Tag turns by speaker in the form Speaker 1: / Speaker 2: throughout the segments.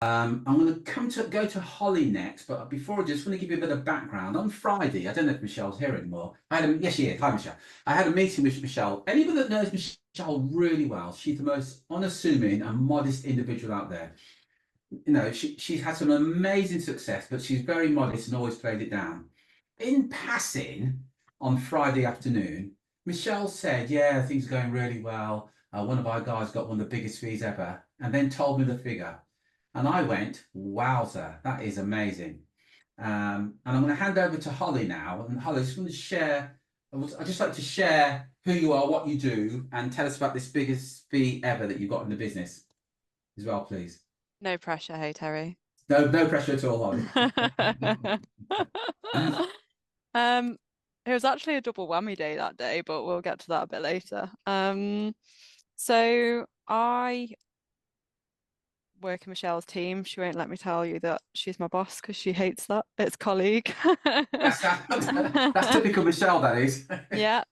Speaker 1: I'm going to go to Holly next, but before I just want to give you a bit of background. On Friday, I don't know if Michelle's here anymore. Yes, she is. Hi, Michelle. I had a meeting with Michelle. Anyone that knows Michelle really well, she's the most unassuming and modest individual out there. She's had some amazing success, but she's very modest and always played it down. In passing, on Friday afternoon, Michelle said, "Yeah, things are going really well. One of our guys got one of the biggest fees ever," and then told me the figure. And I went, "Wowzer, that is amazing." And I'm going to hand over to Holly now. And Holly, I just want to share, I'd just like to share who you are, what you do, and tell us about this biggest fee ever that you've got in the business as well, please.
Speaker 2: No pressure, hey Terry.
Speaker 1: No, no pressure at all, Holly.
Speaker 2: Um, it was actually a double whammy day that day, but we'll get to that a bit later. So I work in Michelle's team. She won't let me tell you that she's my boss because she hates that. It's colleague.
Speaker 1: That's typical Michelle, that is.
Speaker 2: Yeah.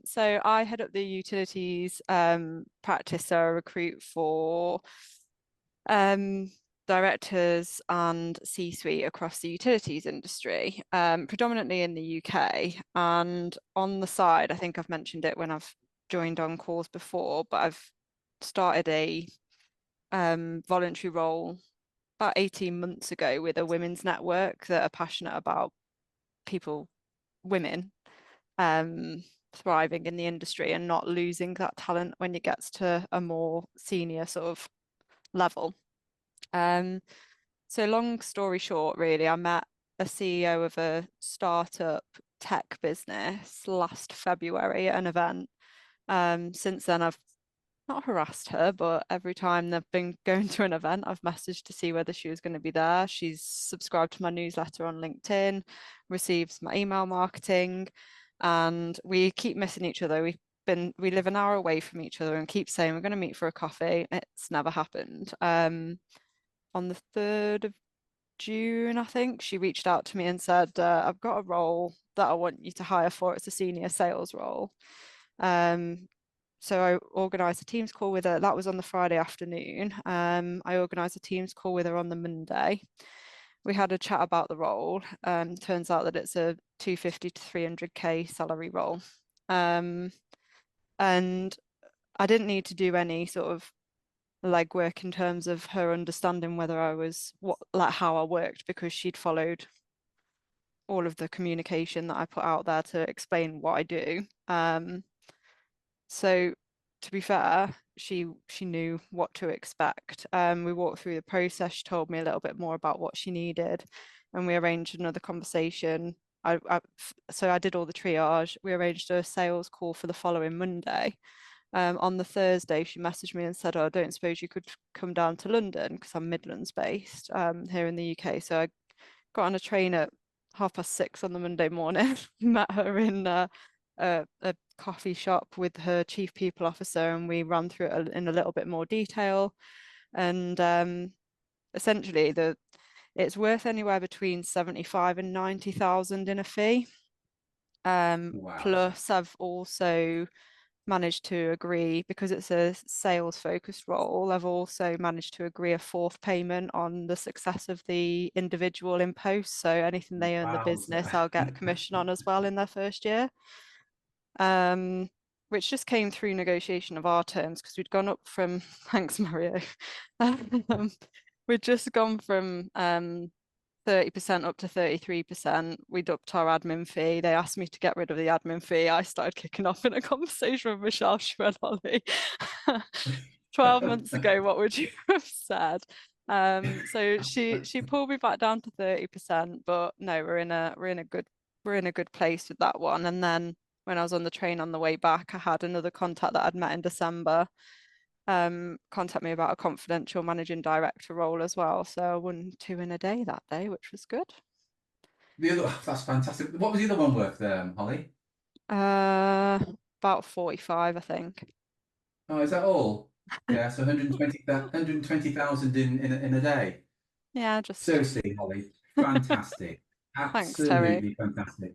Speaker 2: So I head up the utilities practice, so I recruit for um directors and C-suite across the utilities industry, predominantly in the UK. And on the side, I think I've mentioned it when I've joined on calls before, but I've started a voluntary role about 18 months ago with a women's network that are passionate about people, women, um, thriving in the industry and not losing that talent when it gets to a more senior sort of level. Um, so long story short, really, I met a CEO of a startup tech business last February at an event. Since then, I've not harassed her, but every time they've been going to an event, I've messaged to see whether she was going to be there. She's subscribed to my newsletter on LinkedIn, receives my email marketing, and we keep missing each other. We live an hour away from each other and keep saying we're going to meet for a coffee. It's never happened. On the 3rd of June, I think, she reached out to me and said, I've got a role that I want you to hire for. It's a senior sales role. Um, so I organised a Teams call with her. That was on the Friday afternoon. I organised a Teams call with her on the Monday. We had a chat about the role. Turns out that it's a 250 to 300k salary role. Um, and I didn't need to do any sort of legwork in terms of her understanding whether I was like how I worked because she'd followed all of the communication that I put out there to explain what I do. So to be fair, she knew what to expect. We walked through the process. She told me a little bit more about what she needed, and we arranged another conversation. So I did all the triage. We arranged a sales call for the following Monday. On the Thursday, she messaged me and said, "Oh, I don't suppose you could come down to London because I'm Midlands based here in the UK." So I got on a train at 6:30 on the Monday morning, met her in a coffee shop with her chief people officer, and we ran through it in a little bit more detail. And essentially, it's worth anywhere between 75 and 90,000 in a fee.
Speaker 1: Wow.
Speaker 2: Plus, I've also managed to agree because it's a sales focused role. I've also managed to agree a fourth payment on the success of the individual in post. So anything they earn the
Speaker 1: Wow.
Speaker 2: business, I'll get commission on as well in their first year. Um, which just came through negotiation of our terms because we'd gone up from thanks, Mario. We'd just gone from 30% up to 33%. We'd upped our admin fee. They asked me to get rid of the admin fee. I started kicking off in a conversation with Michelle. She went, Ollie, 12 months ago, what would you have said? So she pulled me back down to 30%, but no, we're in a good place with that one. And then when I was on the train on the way back, I had another contact that I'd met in December contact me about a confidential managing director role as well. So I won two in a day that day, which was good.
Speaker 1: That's fantastic. What was the other one worth, Holly?
Speaker 2: Uh, about 45, I think.
Speaker 1: Oh, is that all? Yeah, so 120,000 in a day.
Speaker 2: Yeah, just
Speaker 1: Seriously, Holly, fantastic.
Speaker 2: thanks, Terry.
Speaker 1: Absolutely fantastic.